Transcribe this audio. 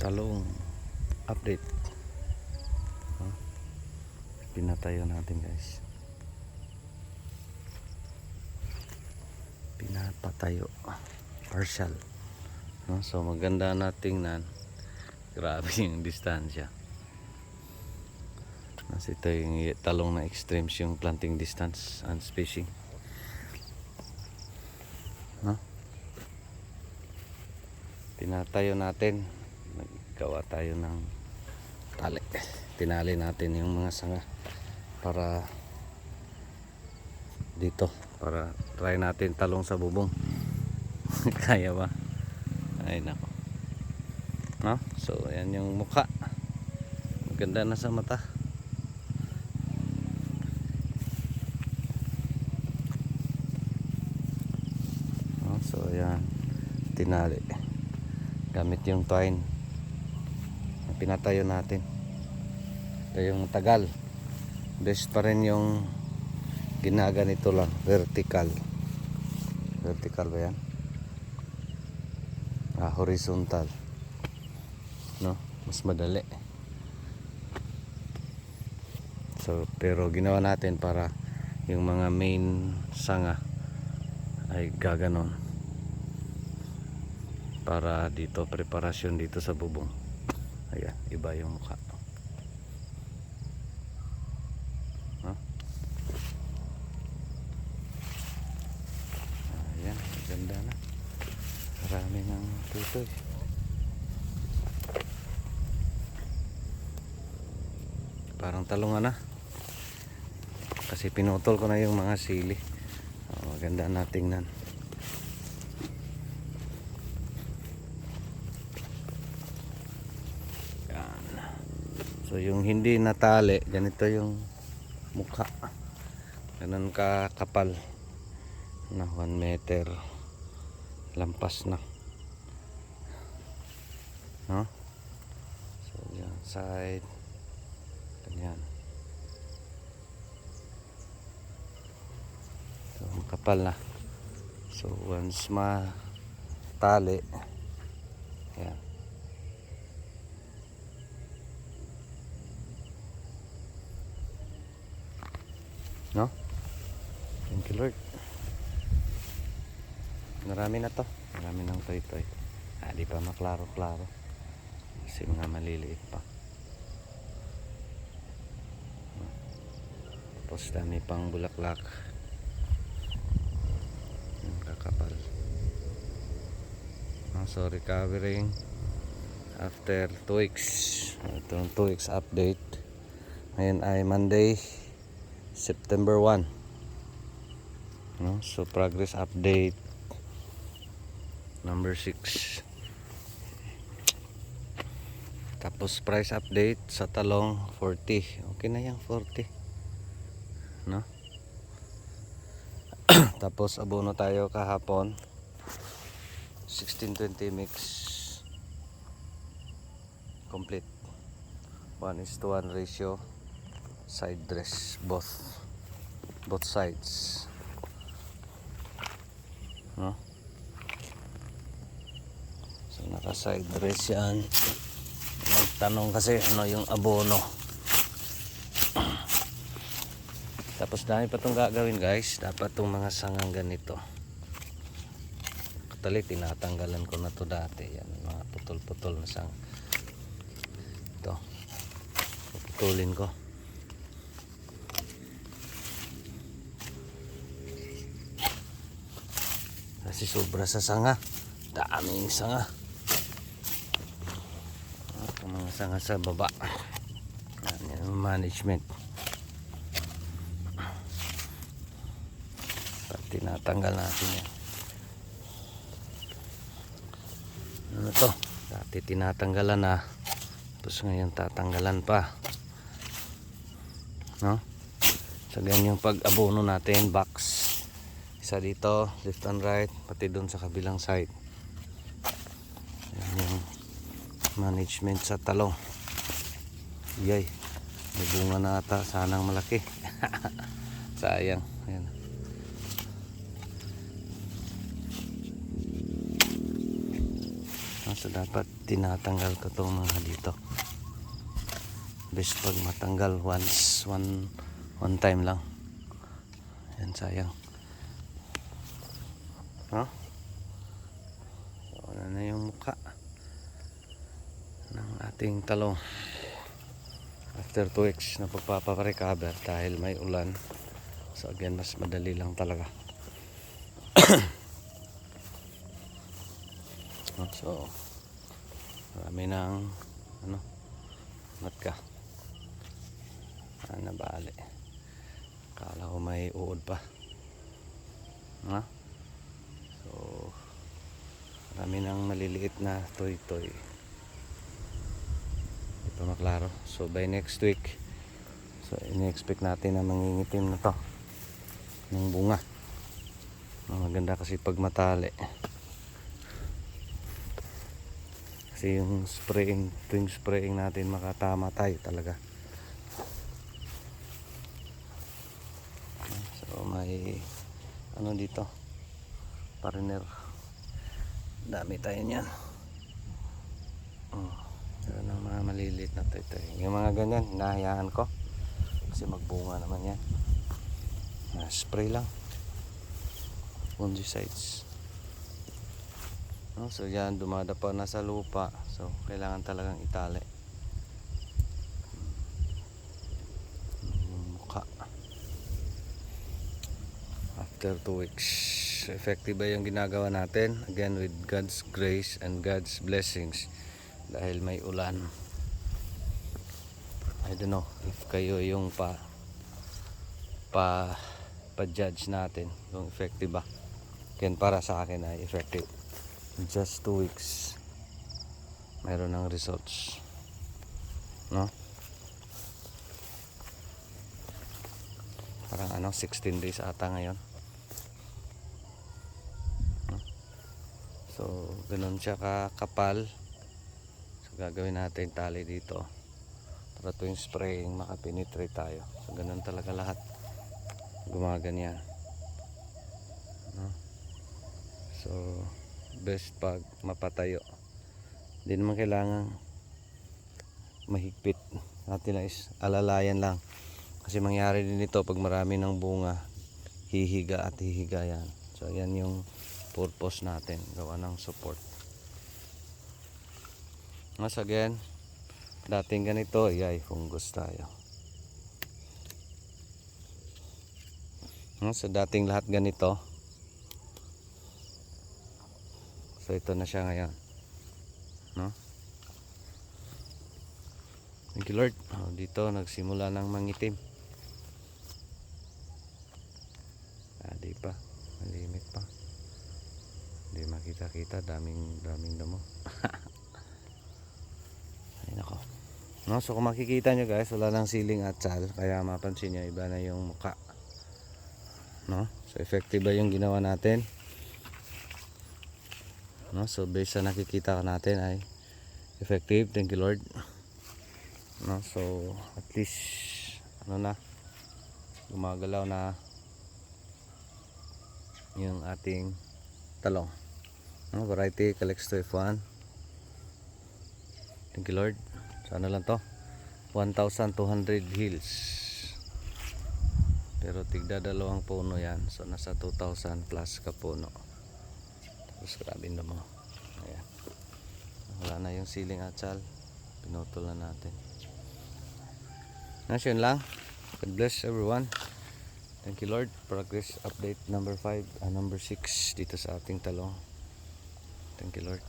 talong update. Pinatayo natin guys, pinapatayo partial. So maganda nating nan, grabe yung distansya. Ito yung talong na extremes yung planting distance and spacing. Pinatayo natin, naggawa tayo ng tali, tinali natin yung mga sanga para dito, para try natin talong sa bubong. Kaya ba? Ay nako, no? So yan yung mukha, maganda na sa mata. So yan, tinali gamit yung twine na pinatayo natin. Ito yung tagal, best pa rin yung ginaganito lang, vertical ba yan? Horizontal, no? Mas madali. So pero ginawa natin para yung mga main sanga ay gaganon, para dito preparasyon dito sa bubong. Ayan, iba yung mukha. Ayan, ganda na, marami ng tutoy. Parang talungan na kasi pinutol ko na yung mga sili. Maganda na tingnan. So yung hindi natali, ganito yung mukha, ganun ka kapal na 1 meter lampas na, no? So yan side, ganyan. So kapal na. So once matali, yan, no? Thank you Lord. Marami na to, marami ng toy-toy. Di pa maklaro-klaro kasi mga maliliit pa. Tapos dami pang bulaklak, yung kakapal. So recovering after 2 weeks. Itong 2 weeks update. Ngayon ay Monday, September 1, no? So progress update number 6. Tapos price update sa talong 40. Okay na yung 40, no? Tapos abono tayo kahapon 16-20 mix complete, 1:1 ratio, side dress both sides, no? So naka side dress yan. Nagtanong kasi ano yung abono. Tapos dami pa itong gagawin guys. Dapat itong mga sangang ganito, katali tinatanggalan ko na to dati. Yan, mga putol-putol na sang. Ito, puputulin ko. Kasi sobra sa sanga, daming sanga. Ang mga sanga sa baba, yan yung management. Tinatanggal natin yan. Ano to, dati tinatanggalan na, tapos ngayon tatanggalan pa, no? So ganyan yung pag-abono natin, box. Isa dito, left and right, pati doon sa kabilang side. Yan yung management sa talong. Yay, may bunga na ata, sanang malaki. Sayang. Ayan. So dapat tinatanggal ko itong mga dito. Best pag matanggal one time lang. Yan, sayang. No? So, ano na yung mukha ng ating talong. After 2 weeks na pagpaparecover dahil may ulan. So again, mas madali lang talaga. So marami ng matka. Nabali. Kala ko may uod pa. So marami ng maliliit na toy-toy. Hindi pa maklaro. So by next week, so ini-expect natin na mangingitim na to ng bunga. Maganda kasi pag matali. Kasi yung tuwing spraying natin makatama tayo talaga. So may dito, pariner. Dami tayo niyan. Pero ng mga maliliit na tayo. Yung mga ganyan, hinahayaan ko. Kasi magbunga naman yan. Spray lang. Fungicides. So yan, dumadapa na sa lupa. So kailangan talagang itali. Yung mukha. After 2 weeks. Effective ba yung ginagawa natin? Again, with God's grace and God's blessings. Dahil may ulan. I don't know if kayo yung pa-judge natin kung effective ba. Again, para sa akin ay effective. Just 2 weeks mayroon ng results, no? Parang 16 days ata ngayon. So ganun siya kakapal. So gagawin natin tali dito para tuwing spraying makapenetrate tayo. So ganun talaga lahat gumaganyan, no? So best pag mapatayo. Hindi naman kailangan mahigpit. Natin na is alalayan lang. Kasi mangyari din ito pag marami ng bunga, hihiga at hihiga yan. So yan yung purpose natin, gawa ng support. Once again, dating ganito, fungus tayo. So dating lahat ganito. So ito na siya ngayon, no? Thank you Lord. Dito nagsimula ng mangitim. Di pa, malimit pa. Hindi makita-kita, daming damo. Ay nako. No, so kung makikita nyo guys, wala lang siling at sal, kaya mapansin nyo iba na yung mukha, no? So effective ba yung ginawa natin? No, so based sa nakikita natin ay effective. Thank you Lord. No, so at least gumagalaw na yung ating talong, no? Variety Calixto F1. Thank you Lord. So lang to, 1,200 hills, pero tigda dalawang puno yan. So nasa 2,000 plus ka puno. Tapos grabe naman. Ayan. Wala na yung siling atsal. Pinutol na natin. Yun lang. God bless everyone. Thank you Lord. Progress update number 6 dito sa ating talong. Thank you Lord.